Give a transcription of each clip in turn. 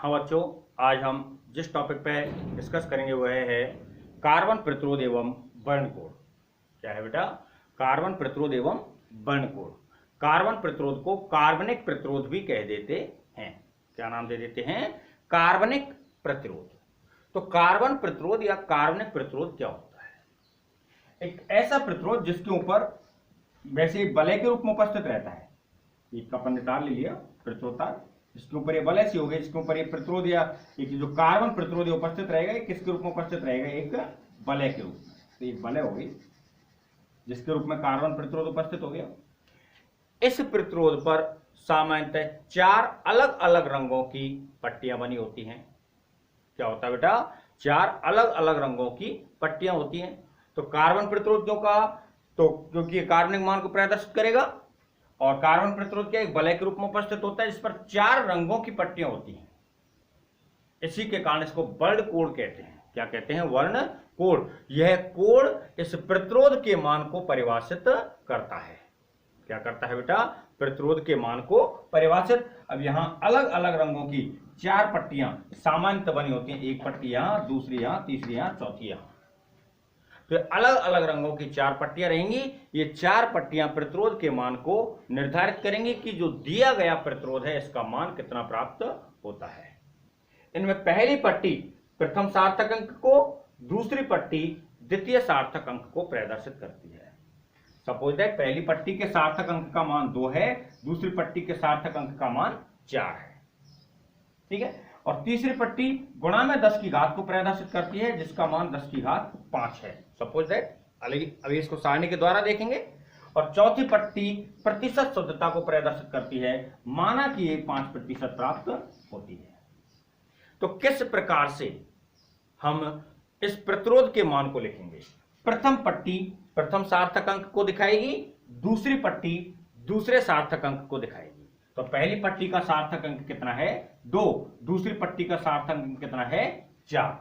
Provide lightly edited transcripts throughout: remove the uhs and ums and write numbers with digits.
हाँ बच्चों, आज हम जिस टॉपिक पे डिस्कस करेंगे वह है कार्बन प्रतिरोध एवं वर्णकोण। क्या है बेटा? कार्बन प्रतिरोध एवं वर्णकोण। कार्बन प्रतिरोध को कार्बनिक प्रतिरोध भी कह देते हैं। क्या नाम दे देते हैं? कार्बनिक प्रतिरोध। तो कार्बन प्रतिरोध या कार्बनिक प्रतिरोध क्या होता है? एक ऐसा प्रतिरोध जिसके ऊपर वैसे वलय के रूप में उपस्थित रहता है। एक अपन ने तार ले लिया, प्रतिरोध तार, इसके ऊपर ये वलय सी हो गई, इसके ऊपर ये प्रतिरोध या एक जो कार्बन प्रतिरोध उपस्थित रहेगा, ये किसके रूप में उपस्थित रहेगा? एक वलय के रूप में। तो एक वलय हो गई जिसके रूप में कार्बन प्रतिरोध उपस्थित हो गया। इस प्रतिरोध पर सामान्यतः 4 अलग अलग रंगों की पट्टियां बनी होती हैं। क्या होता है बेटा? 4 अलग अलग रंगों की पट्टियां होती हैं। तो कार्बन प्रतिरोध क्यों कहा? तो क्योंकि ये कार्बनिक मान को प्रदर्शित करेगा और कार्बन प्रतिरोध क्या एक वलय के रूप में उपस्थित होता है जिस पर 4 रंगों की पट्टियां होती हैं। इसी के कारण इसको वर्णकोण कहते हैं। क्या कहते हैं? वर्णकोण। यह कोण इस प्रतिरोध के मान को परिभाषित करता है। क्या करता है बेटा? प्रतिरोध के मान को परिभाषित। अब यहां अलग अलग रंगों की 4 पट्टियां सामान्यतः बनी होती हैं। एक पट्टी यहां, दूसरी यहां, तीसरी यहां, चौथी यहां। तो अलग अलग रंगों की 4 पट्टियां रहेंगी। ये 4 पट्टियां प्रतिरोध के मान को निर्धारित करेंगी कि जो दिया गया प्रतिरोध है इसका मान कितना प्राप्त होता है। इनमें पहली पट्टी प्रथम सार्थक अंक को, दूसरी पट्टी द्वितीय सार्थक अंक को प्रदर्शित करती है। सपोज दैट पहली पट्टी के सार्थक अंक का मान 2 है, दूसरी पट्टी के सार्थक अंक का मान 4 है। ठीक है। और तीसरी पट्टी गुणा में 10 की घात को प्रदर्शित करती है जिसका मान 10 की घात 5 है। सपोज दैट अभी इसको सारणी के द्वारा देखेंगे। और चौथी पट्टी प्रतिशत शुद्धता को प्रदर्शित करती है, माना कि ये 5% प्राप्त होती है। तो किस प्रकार से हम इस प्रतिरोध के मान को लिखेंगे? प्रथम पट्टी प्रथम सार्थक अंक को दिखाएगी, दूसरी पट्टी दूसरे सार्थक अंक को दिखाएगी। तो पहली पट्टी का सार्थक अंक कितना है? 2। दूसरी पट्टी का सार्थक अंक कितना है? 4।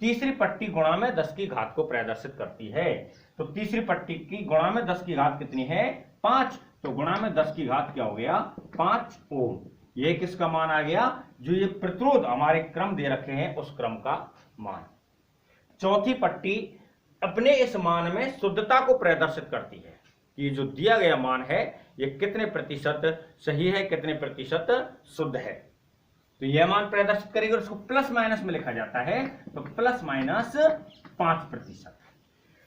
तीसरी पट्टी गुणा में 10 की घात को प्रदर्शित करती है। तो तीसरी पट्टी की गुणा में 10 की घात कितनी है? 5। तो गुणा में 10 की घात क्या हो गया? 5 ओम। ये किसका मान आ गया? जो ये प्रतिरोध हमारे क्रम दे रखे हैं उस क्रम का मान। चौथी पट्टी अपने इस मान में शुद्धता को प्रदर्शित करती है कि जो दिया गया मान है ये कितने प्रतिशत सही है, कितने प्रतिशत शुद्ध है। तो यह मान प्रदर्शित करेगी और उसको प्लस माइनस में लिखा जाता है। तो प्लस माइनस 5%।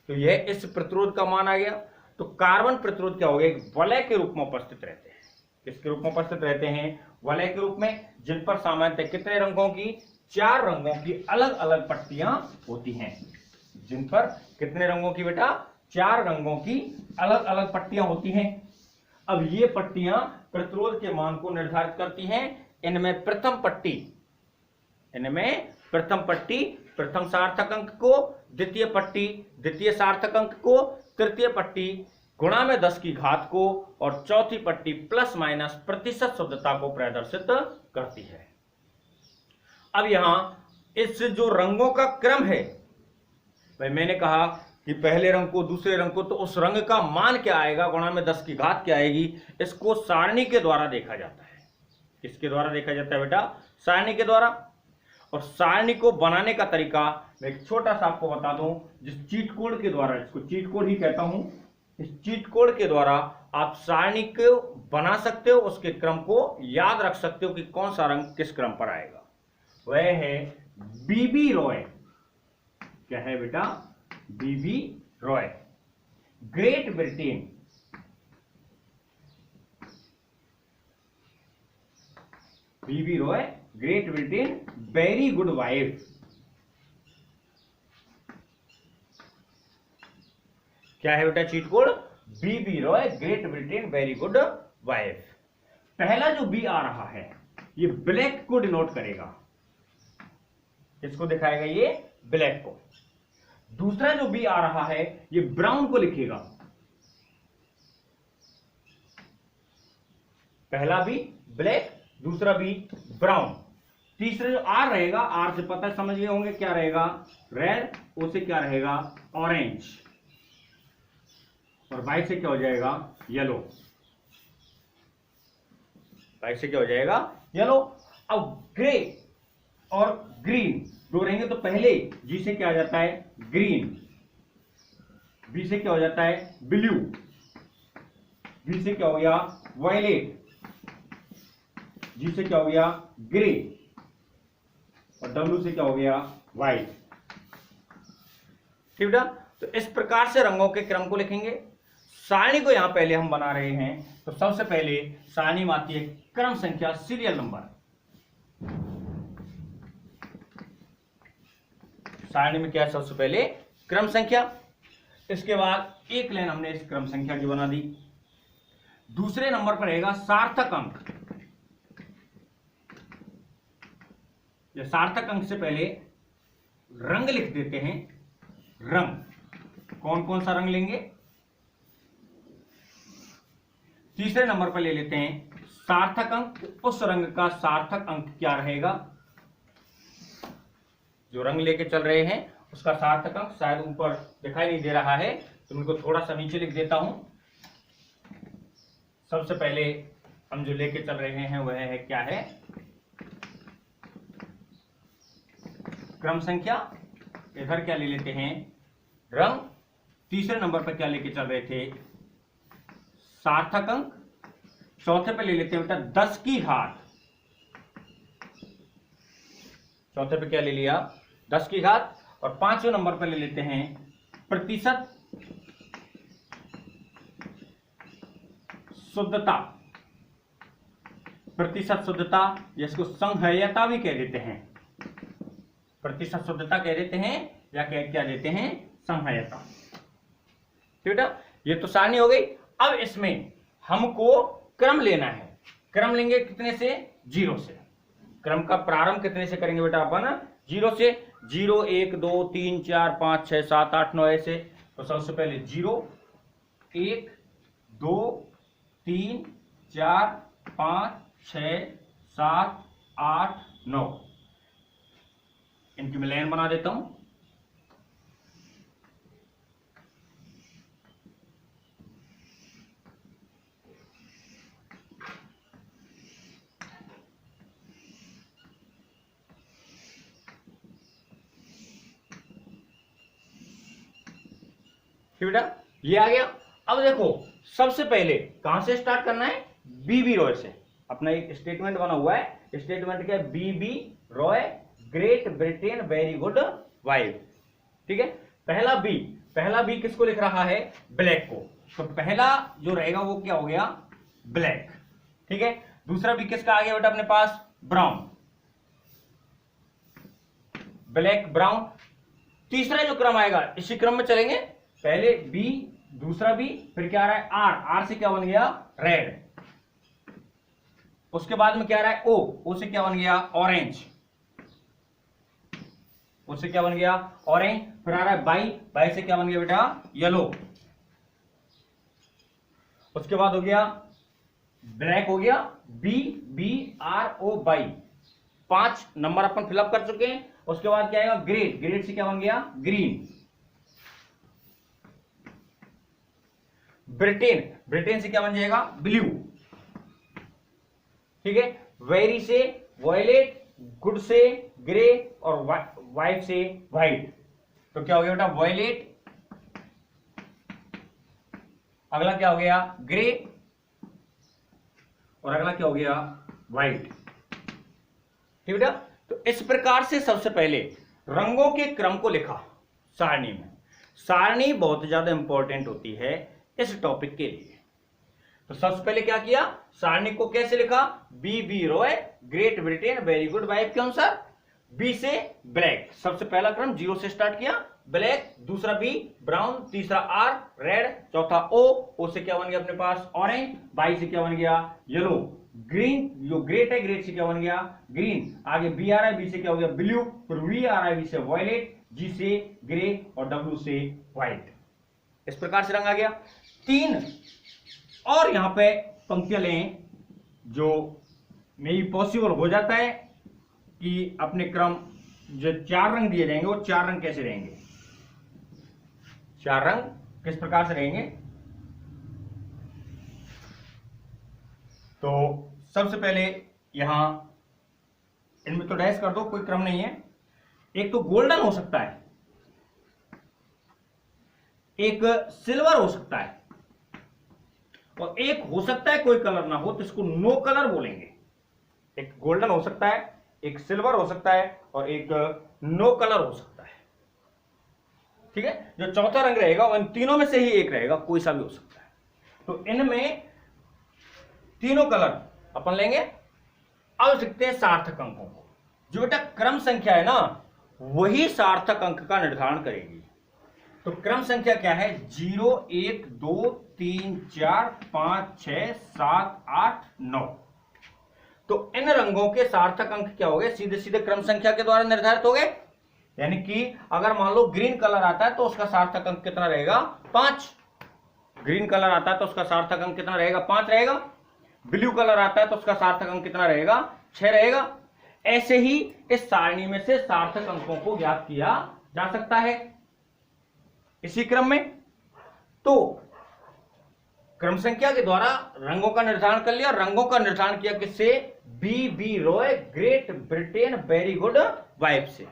तो यह इस प्रतिरोध का मान आ गया। तो कार्बन प्रतिरोध क्या हो गया? एक वलय के रूप में उपस्थित रहते हैं। किसके रूप में उपस्थित रहते हैं? वलय के रूप में, जिन पर सामान्यतः कितने रंगों की? 4 रंगों की अलग अलग पट्टियां होती हैं। जिन पर कितने रंगों की बेटा? 4 रंगों की अलग अलग पट्टियां होती हैं। अब ये पट्टियां प्रतिरोध के मान को निर्धारित करती हैं। इनमें प्रथम पट्टी प्रथम सार्थक अंक को, द्वितीय पट्टी द्वितीय सार्थक अंक को, तृतीय पट्टी गुणा में 10 की घात को और चौथी पट्टी प्लस माइनस प्रतिशत शुद्धता को प्रदर्शित करती है। अब यहां इस जो रंगों का क्रम है, भाई मैंने कहा कि पहले रंग को, दूसरे रंग को, तो उस रंग का मान क्या आएगा? गुणा में 10 की घात क्या आएगी? इसको सारणी के द्वारा देखा जाता है। किसके द्वारा देखा जाता है बेटा? सारणी के द्वारा। और सारणी को बनाने का तरीका मैं एक छोटा सा आपको बता दूं, जिस चीट कोड के द्वारा, इसको चीट कोड ही कहता हूं, इस चीट कोड के द्वारा आप सारणी को बना सकते हो, उसके क्रम को याद रख सकते हो कि कौन सा रंग किस क्रम पर आएगा। वह है बीबी रॉय। क्या है बेटा? BB Roy, great Britain. BB Roy, great Britain, very good wife. क्या है बेटा cheat code? BB Roy, great Britain, very good wife. पहला जो बी आ रहा है ये ब्लैक को डिनोट करेगा। किसको दिखाएगा? ये ब्लैक को। दूसरा जो बी आ रहा है ये ब्राउन को लिखेगा। पहला बी ब्लैक, दूसरा बी ब्राउन। तीसरा जो आर रहेगा, आर से पता समझ गए होंगे क्या रहेगा? रेड। ओ से क्या रहेगा? ऑरेंज। और वाई से क्या हो जाएगा? येलो। वाई से क्या हो जाएगा? येलो। अब ग्रे और ग्रीन दो रहेंगे तो पहले जी से क्या आ जाता है ग्रीन, बी से क्या हो जाता है ब्लू, बी से क्या हो गया वायलेट, जी से क्या हो गया ग्रे और डब्ल्यू से क्या हो गया व्हाइट। ठीक बेटा, तो इस प्रकार से रंगों के क्रम को लिखेंगे। सारणी को यहां पहले हम बना रहे हैं, तो सबसे पहले सारणी में आती है क्रम संख्या, सीरियल नंबर। सारणी में क्या है सबसे पहले क्रम संख्या, इसके बाद एक लाइन हमने इस क्रम संख्या की बना दी। दूसरे नंबर पर रहेगा सार्थक अंक। या सार्थक अंक से पहले रंग लिख देते हैं। रंग कौन कौन सा रंग लेंगे, तीसरे नंबर पर ले लेते हैं सार्थक अंक। उस रंग का सार्थक अंक क्या रहेगा, जो रंग लेके चल रहे हैं उसका सार्थक अंक शायद ऊपर दिखाई नहीं दे रहा है, तो उनको थोड़ा सा नीचे लिख देता हूं। सबसे पहले हम जो लेके चल रहे हैं वह है क्या है क्रम संख्या। इधर क्या ले लेते हैं रंग। तीसरे नंबर पर क्या लेके चल रहे थे सार्थक अंक। चौथे पे ले लेते हैं बेटा 10 की घात। चौथे पे क्या ले लिया 10 की घात। और पांचवें नंबर पर ले लेते हैं प्रतिशत शुद्धता। प्रतिशत शुद्धता, जिसको संहयता भी कह देते हैं, प्रतिशत शुद्धता कह देते हैं या क्या देते हैं संहयता। ठीक है, ये तो सारणी हो गई। अब इसमें हमको क्रम लेना है। क्रम लेंगे कितने से 0 से। क्रम का प्रारंभ कितने से करेंगे बेटा अपन 0 से। 0 1 2 3 4 5 6 7 8 9 ऐसे। तो सबसे पहले 0 1 2 3 4 5 6 7 8 9, इनकी मैं लाइन बना देता हूं। बेटा ये आ गया। अब देखो सबसे पहले कहां से स्टार्ट करना है बीबी रॉय से। अपना एक स्टेटमेंट बना हुआ है। स्टेटमेंट क्या है BB Roy great Britain very good wife. ठीक है, पहला बी किसको लिख रहा है ब्लैक को। तो पहला जो रहेगा वो क्या हो गया ब्लैक। ठीक है, दूसरा बी किसका आ गया बेटा अपने पास ब्राउन, ब्लैक ब्राउन। तीसरा जो क्रम आएगा इसी क्रम में चलेंगे। पहले बी, दूसरा बी, फिर क्या आ रहा है आर, आर से क्या बन गया रेड। उसके बाद में क्या आ रहा है ओ, ओ से क्या बन गया ऑरेंज, उससे क्या बन गया ऑरेंज। फिर आ रहा है बाई, बाई से क्या बन गया बेटा येलो। उसके बाद हो गया ब्लैक, हो गया B B R O Y. 5 number अपन फिलअप कर चुके हैं। उसके बाद क्या आएगा ग्रेट, ग्रेट से क्या बन गया ग्रीन। ब्रिटेन, ब्रिटेन से क्या बन जाएगा ब्लू। ठीक है, वेरी से वॉयलेट, गुड से ग्रे और वाइट से व्हाइट। तो क्या हो गया बेटा वॉयलेट, अगला क्या हो गया ग्रे और अगला क्या हो गया व्हाइट। ठीक बेटा, तो इस प्रकार से सबसे पहले रंगों के क्रम को लिखा सारणी में। सारणी बहुत ज्यादा इंपॉर्टेंट होती है इस टॉपिक के लिए। तो सबसे पहले क्या किया सारणी को कैसे लिखा B Roy great Britain very good wife के अनुसार। बी से ब्लैक, सबसे पहला क्रम 0 से स्टार्ट किया ब्लैक, दूसरा बी ब्राउन, तीसरा आर रेड, चौथा ओ से क्या बन गया अपने पास ऑरेंज, बाई से क्या बन गया येलो, ग्रीन जो ग्रेट है ग्रेट से क्या बन गया ग्रीन, आगे बी आ रहा है बी से क्या हो गया ब्लू, फिर वी आ रहा है वी से वॉयलेट, जी से ग्रे और डब्ल्यू से व्हाइट। इस प्रकार से रंग आ गया। 3 और यहां पे पंक्तियां लें जो मे भी पॉसिबल हो जाता है कि अपने क्रम जो 4 रंग दिए जाएंगे वो 4 रंग कैसे रहेंगे, 4 रंग किस प्रकार से रहेंगे। तो सबसे पहले यहां इनमें तो डैश कर दो, कोई क्रम नहीं है। एक तो गोल्डन हो सकता है, एक सिल्वर हो सकता है, और एक हो सकता है कोई कलर ना हो, तो इसको नो कलर बोलेंगे। एक गोल्डन हो सकता है, एक सिल्वर हो सकता है, और एक नो कलर हो सकता है। ठीक है, जो चौथा रंग रहेगा वो इन तीनों में से ही एक रहेगा, कोई सा भी हो सकता है। तो इनमें तीनों कलर अपन लेंगे। अब सीखते हैं सार्थक अंकों को। जो बेटा क्रम संख्या है ना, वही सार्थक अंक का निर्धारण करेगी। तो क्रम संख्या क्या है? 0 1 2 3 4 5 6 7 8 9। तो इन रंगों के सार्थक अंक क्या हो गए? सीधे सीधे क्रम संख्या के द्वारा निर्धारित हो गए। यानी कि अगर मान लो ग्रीन कलर आता है तो उसका सार्थक अंक कितना रहेगा? 5। ग्रीन कलर आता है तो उसका सार्थक अंक कितना रहेगा? 5 रहेगा। ब्लू कलर आता है तो उसका सार्थक अंक कितना रहेगा? 6 रहेगा। ऐसे ही इस सारणी में से सार्थक अंकों को ज्ञात किया जा सकता है इसी क्रम में। तो क्रम संख्या के द्वारा रंगों का निर्धारण कर लिया। रंगों का निर्धारण किया किससे? B Roy great Britain very good wife से।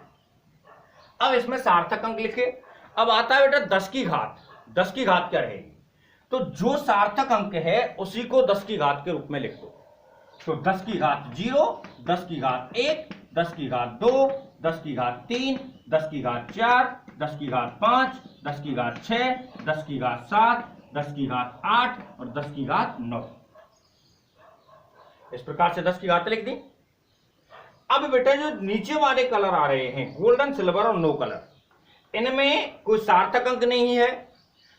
अब इसमें सार्थक अंक लिखे। अब आता है बेटा 10 की घात। 10 की घात क्या रहेगी? तो जो सार्थक अंक है उसी को 10 की घात के रूप में लिख दो। तो 10 की घात 0, 10 की घात 1, 10 की घात 2, 10 की घात 3, 10 की घात 4, 10 की घात 5, 10 की घात 6, 10 की घात 7, 10 की घात 8 और 10 की घात 9। इस प्रकार से 10 की घात लिख दी। अब बेटा जो नीचे वाले कलर आ रहे हैं, गोल्डन, सिल्वर और नो कलर, इनमें कोई सार्थक अंक नहीं है,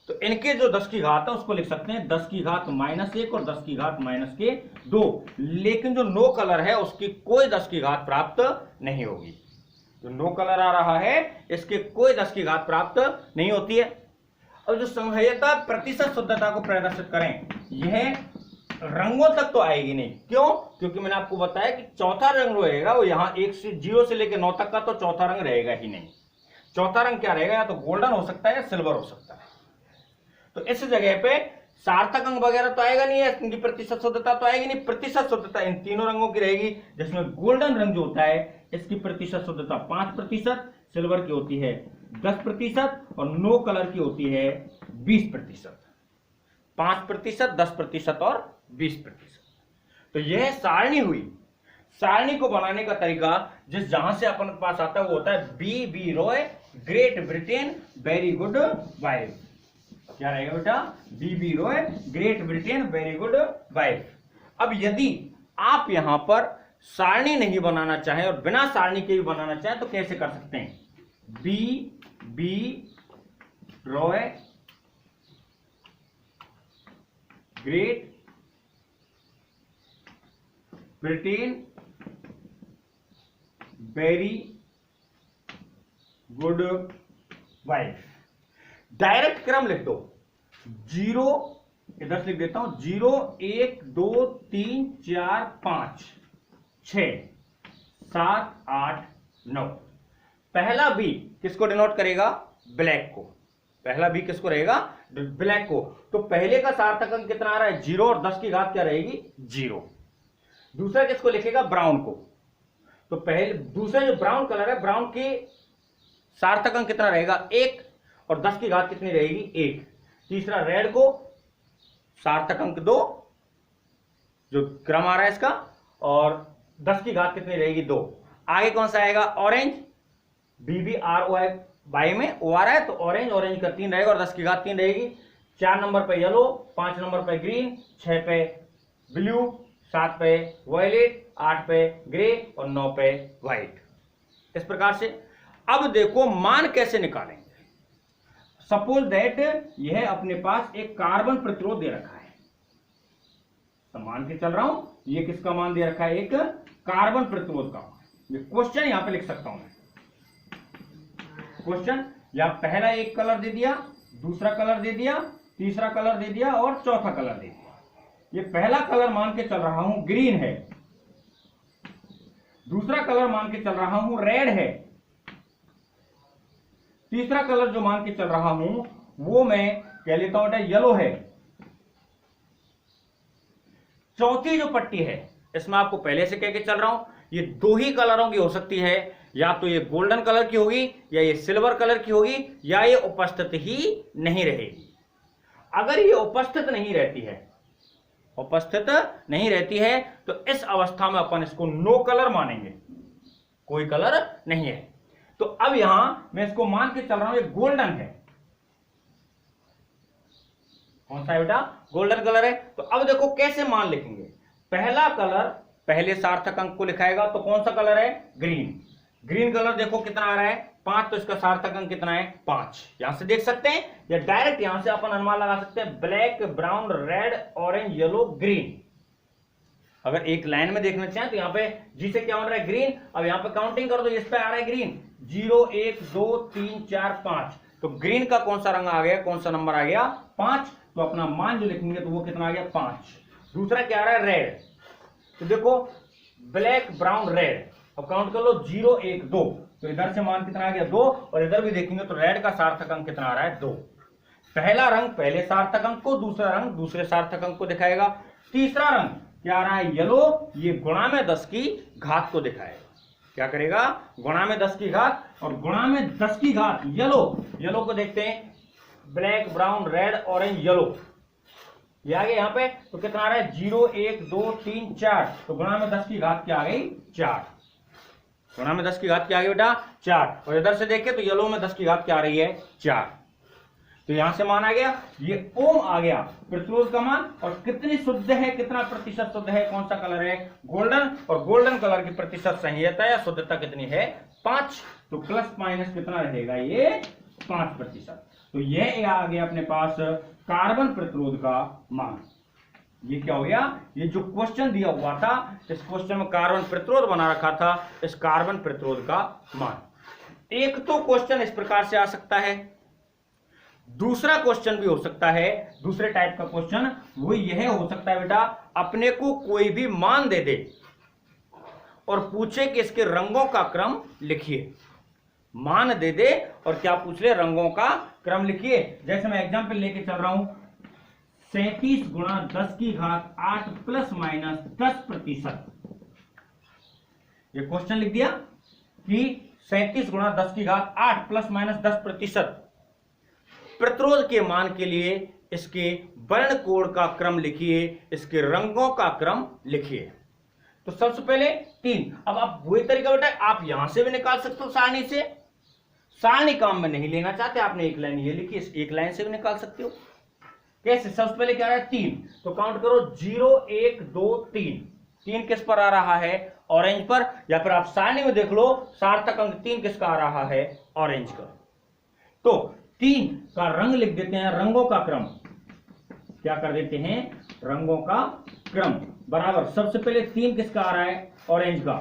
तो इनके जो 10 की घात है उसको लिख सकते हैं 10 की घात -1 और 10 की घात -2। लेकिन जो नो कलर है उसकी कोई 10 की घात प्राप्त नहीं होगी। जो नो कलर आ रहा है इसके कोई 10 की घात प्राप्त नहीं होती है। और जो संहेयता प्रतिशत शुद्धता को प्रदर्शित करें, यह रंगों तक तो आएगी नहीं। क्यों? क्योंकि मैंने आपको बताया कि चौथा रंग रहेगा वो यहां 0 से लेकर 9 तक का, तो चौथा रंग रहेगा ही नहीं। चौथा रंग क्या रहेगा? या तो गोल्डन हो सकता है या सिल्वर हो सकता है। तो इस जगह पे सार्थक अंक वगैरह तो आएगा नहीं है, इनकी प्रतिशत शुद्धता तो आएगी नहीं। प्रतिशत शुद्धता इन तीनों रंगों की रहेगी, जिसमें गोल्डन रंग जो होता है इसकी प्रतिशत शुद्धता 5%, सिल्वर की होती है 10% और नो कलर की होती है 20%। 5%, 10% और 20%। तो यह सारणी हुई। सारणी को बनाने का तरीका जहां से अपन के पास आता है वो होता है B Roy great Britain very good wife. क्या रहेगा बेटा? B Roy great Britain very good wife. अब यदि आप यहां पर सारणी नहीं बनाना चाहें और बिना सारणी के भी बनाना चाहें तो कैसे कर सकते हैं? B Roy great Britain very good wife. Direct क्रम लिख दो। 0 इधर लिख देता हूं, 0 1 2 3 4 5 6 7 8 9। पहला बी किसको डिनोट करेगा? ब्लैक को। पहला बी किसको रहेगा? ब्लैक को। तो पहले का सार्थक अंक कितना आ रहा है? 0 और 10 की घात क्या रहेगी? 0। दूसरा किसको लिखेगा? ब्राउन को। तो पहले दूसरा जो ब्राउन कलर है, ब्राउन की सार्थक अंक कितना रहेगा? 1 और 10 की घात कितनी रहेगी? 1। तीसरा रेड को सार्थक अंक 2, जो क्रम आ रहा है इसका, और 10 की घात कितनी रहेगी? 2। आगे कौन सा आएगा? ऑरेंज। BBROY में ओ आ रहा है तो ऑरेंज का 3 रहेगा और 10 की घात 3 रहेगी। 4 नंबर पे येलो, 5 नंबर पे ग्रीन, 6 पे ब्लू, 7 पे वायलेट, 8 पे ग्रे और 9 पे व्हाइट। इस प्रकार से अब देखो मान कैसे निकालेंगे। सपोज दैट यह अपने पास एक कार्बन प्रतिरोध दे रखा है, तो मान के चल रहा हूं ये किसका मान दे रखा है? एक कार्बन प्रतिरोध का मान। ये क्वेश्चन यहां पे लिख सकता हूं मैं। क्वेश्चन या पहला एक कलर दे दिया, दूसरा कलर दे दिया, तीसरा कलर दे दिया और चौथा कलर दे दिया। ये पहला कलर मान के चल रहा हूं ग्रीन है, दूसरा कलर मान के चल रहा हूं रेड है, तीसरा कलर जो मान के चल रहा हूं वो मैं कह लेता हूं येलो है। चौथी जो पट्टी है इसमें आपको पहले से कह के चल रहा हूं ये दो ही कलरों की हो सकती है, या तो ये गोल्डन कलर की होगी या ये सिल्वर कलर की होगी, या ये उपस्थित ही नहीं रहेगी। अगर ये उपस्थित नहीं रहती है, उपस्थित नहीं रहती है, तो इस अवस्था में अपन इसको नो कलर मानेंगे, कोई कलर नहीं है। तो अब यहां मैं इसको मान के चल रहा हूं ये गोल्डन है। कौन सा है बेटा? गोल्डन कलर है। तो अब देखो कैसे मान लिखेंगे। पहला कलर पहले सार्थक अंक को लिखाएगा, तो कौन सा कलर है? ग्रीन। ग्रीन कलर देखो कितना आ रहा है? 5, तो इसका सार्थक अंक कितना है? 5। यहां से देख सकते हैं, या डायरेक्ट यहां से अपन अनुमान लगा सकते हैं, black, brown, red, orange, yellow, green. अगर एक लाइन में देखना चाहें तो यहाँ पे जी से क्या बन रहा है? ग्रीन। अब यहाँ पे काउंटिंग कर दो, इस पे आ रहा है ग्रीन 0 1 2 3 4 5। तो ग्रीन का कौन सा रंग आ गया, कौन सा नंबर आ गया? 5। तो अपना मान जो लिखेंगे तो वो कितना आ गया? 5। दूसरा क्या आ रहा है? रेड। तो देखो ब्लैक, ब्राउन, रेड। अब काउंट कर लो 0 1 2। तो इधर से मान कितना आ गया? 2। और इधर भी देखेंगे तो रेड का सार्थक अंक कितना आ रहा है? 2। पहला रंग पहले सार्थक अंक को, दूसरा रंग दूसरे सार्थक अंक को दिखाएगा। तीसरा रंग क्या आ रहा है? येलो। ये गुणा में 10 की घात को दिखाएगा। क्या करेगा? गुणा में 10 की घात। और गुणा में 10 की घात येलो, येलो को देखते हैं, black, brown, red, orange, yellow. ये आ गया यहाँ पे। तो कितना आ रहा है? 0 1 2 3 4। तो गुणा में 10 की घात क्या आ गई? 4। गुणा में 10 की घात क्या आ गई बेटा? 4। और इधर से देखें तो येलो में 10 की घात क्या आ रही है? 4। तो यहां से मान आ गया, ये ओम आ गया प्रतिरोध का मान। और कितनी शुद्ध है, कितना प्रतिशत शुद्ध है, कौन सा कलर है? गोल्डन। और गोल्डन कलर की प्रतिशत संहीयता या शुद्धता कितनी है? 5। तो प्लस माइनस कितना रहेगा? ये 5%। तो ये आ गया अपने पास कार्बन प्रतिरोध का मान। ये क्या हो गया? ये जो क्वेश्चन दिया हुआ था, इस क्वेश्चन में कार्बन प्रतिरोध बना रखा था, इस कार्बन प्रतिरोध का मान। एक तो क्वेश्चन इस प्रकार से आ सकता है, दूसरा क्वेश्चन भी हो सकता है, दूसरे टाइप का क्वेश्चन वो यह हो सकता है बेटा, अपने को कोई भी मान दे दे और पूछे कि इसके रंगों का क्रम लिखिए। मान दे दे और क्या पूछ ले? रंगों का क्रम लिखिए। जैसे मैं एग्जांपल लेके चल रहा हूं, 37 गुणा 10 की घात 8 प्लस माइनस 10%। ये क्वेश्चन लिख दिया कि 37 गुणा 10 की घात 8 प्लस माइनस 10% प्रतिरोध के मान के लिए इसके वर्ण कोड का क्रम लिखिए, इसके रंगों का क्रम लिखिए। तो सबसे पहले 3। अब आप वही तरीका बेटा आप यहां से भी निकाल सकते हो सारणी से। सारणी काम में नहीं लेना चाहते, आपने एक लाइन ये लिखी, इस एक लाइन से भी निकाल सकते हो। कैसे? सबसे पहले क्या आ रहा है? 3। तो काउंट करो 0 1 2 3। 3 किस पर आ रहा है? ऑरेंज पर। या फिर आप सारणी में देख लो, सार्थक अंक 3 किसका आ रहा है? ऑरेंज का। तो 3 का रंग लिख देते हैं, रंगों का क्रम क्या कर देते हैं? रंगों का क्रम बराबर। सबसे पहले 3 किसका आ रहा है? ऑरेंज का,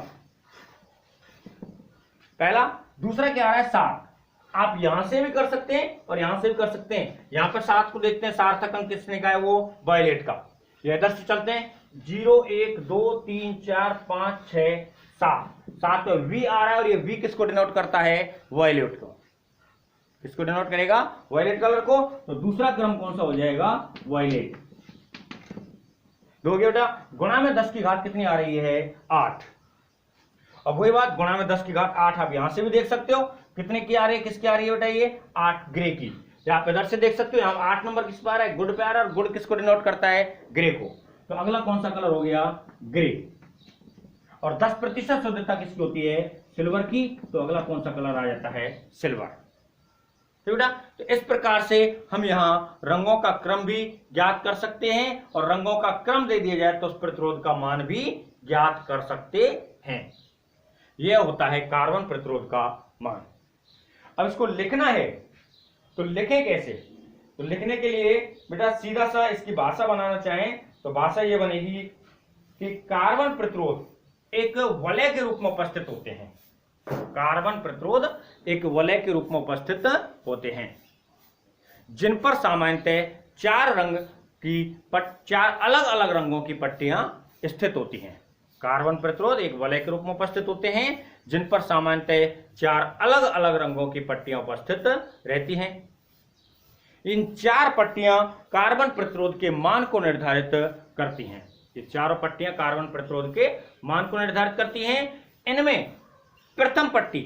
पहला। दूसरा क्या आ रहा है? 7। आप यहां से भी कर सकते हैं और यहां से भी कर सकते हैं। यहां पर 7 को देखते हैं, सार्थक अंक किसने का है? वो वायलेट का। ये इधर से चलते हैं, 0 1 2 3 4 5 6 7। 7 पे वी आ रहा है और ये वी किसको डिनोट करता है? वायलेट को। किसको डिनोट करेगा? वायलेट कलर को। तो दूसरा क्रम कौन सा हो जाएगा? वायलेट। दो बेटा, गुणा में 10 की घात कितनी आ रही है? 8। अब वही बात, गुणा में 10 की घात 8 आप यहां से भी देख सकते हो, कितने की आ रही है? किसकी आ रही है बेटा? ये 8 ग्रे की। या आप इधर से देख सकते हो, यहां 8 नंबर किस पर आ रहा है? गुड पे आ रहा है। और गुड किसको डिनोट करता है? ग्रे को। तो अगला कौन सा कलर हो गया? ग्रे। और 10% शुद्धता किसकी होती है? सिल्वर की। तो अगला कौन सा कलर आ जाता है? सिल्वर। तो बेटा, तो इस प्रकार से हम यहां रंगों का क्रम भी ज्ञात कर सकते हैं, और रंगों का क्रम दे दिया जाए तो उस प्रतिरोध का मान भी ज्ञात कर सकते हैं। यह होता है कार्बन प्रतिरोध का मान। अब इसको लिखना है तो लिखें कैसे? तो लिखने के लिए बेटा सीधा सा इसकी भाषा बनाना चाहें तो भाषा यह बनेगी कि कार्बन प्रतिरोध एक वलय के रूप में उपस्थित होते हैं। कार्बन प्रतिरोध एक वलय के रूप में उपस्थित होते हैं, जिन पर सामान्यतः 4 रंग की 4 अलग अलग रंगों की पट्टियां स्थित होती हैं। कार्बन प्रतिरोध एक वलय के रूप में उपस्थित होते हैं, जिन पर सामान्यतः 4 अलग अलग रंगों की पट्टियां उपस्थित रहती हैं। इन 4 पट्टियां कार्बन प्रतिरोध के मान को निर्धारित करती हैं। ये चारों पट्टियां कार्बन प्रतिरोध के मान को निर्धारित करती हैं। इनमें प्रथम पट्टी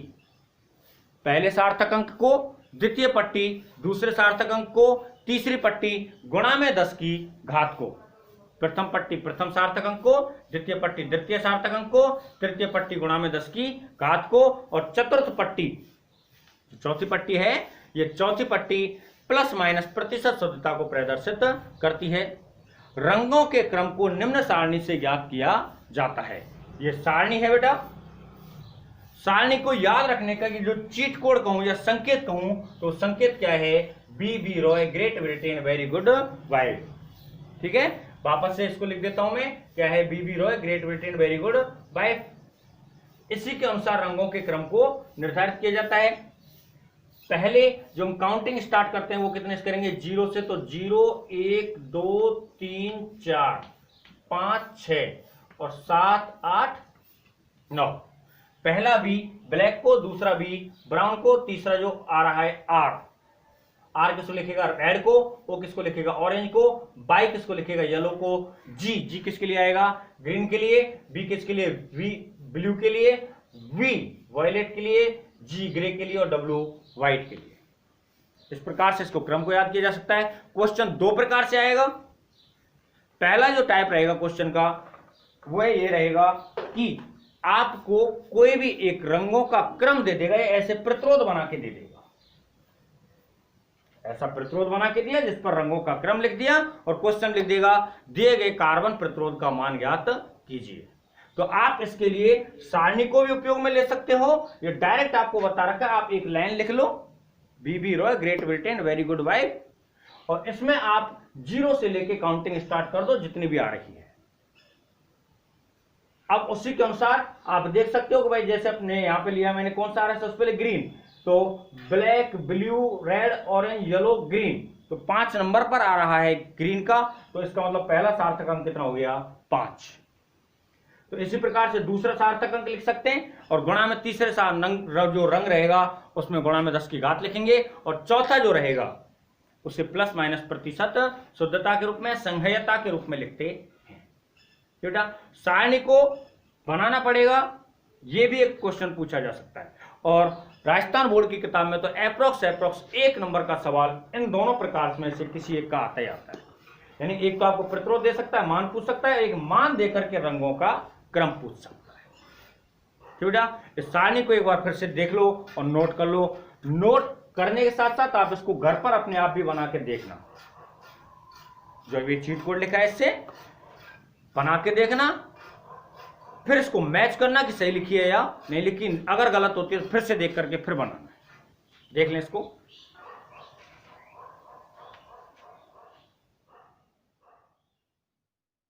पहले सार्थक अंक को, द्वितीय पट्टी दूसरे सार्थक अंक को, तीसरी पट्टी गुणा में 10 की घात को। प्रथम पट्टी प्रथम सार्थक अंक को, द्वितीय पट्टी द्वितीय सार्थक अंक को, तृतीय पट्टी गुणा में 10 की घात को, और चतुर्थ पट्टी चौथी पट्टी है, ये चौथी पट्टी प्लस माइनस प्रतिशत शुद्धता को प्रदर्शित करती है। रंगों के क्रम को निम्न सारणी से ज्ञात किया जाता है। ये सारणी है बेटा। सारणी को याद रखने का कि जो चीट कोड कहूं या संकेत कहूं तो संकेत क्या है, B Roy great Britain very good wife. ठीक है, वापस से इसको लिख देता हूं मैं, क्या है, B Roy great Britain very good wife. इसी के अनुसार रंगों के क्रम को निर्धारित किया जाता है। पहले जो हम काउंटिंग स्टार्ट करते हैं वो कितने से करेंगे, 0 से, तो 0 1 2 3 4 5 6 और 7 8 9। पहला बी ब्लैक को, दूसरा बी ब्राउन को, तीसरा जो आ रहा है आर किसको लिखेगा, रेड को, ओ किसको लिखेगा, ऑरेंज को, बाई किसको लिखेगा, येलो को, जी किसके लिए आएगा, ग्रीन के लिए, बी किसके लिए, वी ब्लू के लिए, वी वायलेट के लिए, जी ग्रे के लिए और डब्ल्यू व्हाइट के लिए। इस प्रकार से इसको क्रम को याद किया जा सकता है। क्वेश्चन दो प्रकार से आएगा। पहला जो टाइप रहेगा क्वेश्चन का वह ये रहेगा कि आपको कोई भी एक रंगों का क्रम दे देगा, ऐसे प्रतिरोध बना के दे देगा, ऐसा प्रतिरोध बना के दिया जिस पर रंगों का क्रम लिख दिया और क्वेश्चन लिख देगा दिए गए कार्बन प्रतिरोध का मान ज्ञात कीजिए। तो आप इसके लिए सारणी को भी उपयोग में ले सकते हो। ये डायरेक्ट आपको बता रखा है, आप एक लाइन लिख लो, B Roy great Britain very good wife, और इसमें आप 0 से लेके काउंटिंग स्टार्ट कर दो जितनी भी आ रही है। अब उसी के अनुसार आप देख सकते हो कि भाई जैसे अपने यहां पे लिया मैंने, कौन सा आ रहा है सबसे पहले, ग्रीन, तो black blue red orange yellow green, तो 5 नंबर पर आ रहा है ग्रीन का, तो इसका मतलब पहला सार्थक अंक कितना हो गया, 5। तो इसी प्रकार से दूसरा सार्थक अंक लिख सकते हैं और गुणा में तीसरे जो रंग रहेगा उसमें गुणा में 10 की घात लिखेंगे, और चौथा जो रहेगा उसे प्लस माइनस प्रतिशत शुद्धता के रूप में, संघीयता के रूप में लिखते हैं। बेटा सारणी को बनाना पड़ेगा, यह भी एक क्वेश्चन पूछा जा सकता है, और राजस्थान बोर्ड की किताब में तो अप्रोक्स 1 नंबर का सवाल इन दोनों प्रकार में से किसी एक का आता ही आता है। यानी एक तो आपको प्रतिरोध दे सकता है, मान पूछ सकता है, एक मान देकर के रंगों का क्रम पूछ सकता है। ठीक बेटा, इस सारणी को एक बार फिर से देख लो और नोट कर लो। नोट करने के साथ साथ आप इसको घर पर अपने आप भी बना के देखना, जो ये चीट कोड लिखा है इससे बना के देखना, फिर इसको मैच करना कि सही लिखी है या नहीं लिखी। अगर गलत होती है तो फिर से देख करके फिर बनाना। देख लें इसको।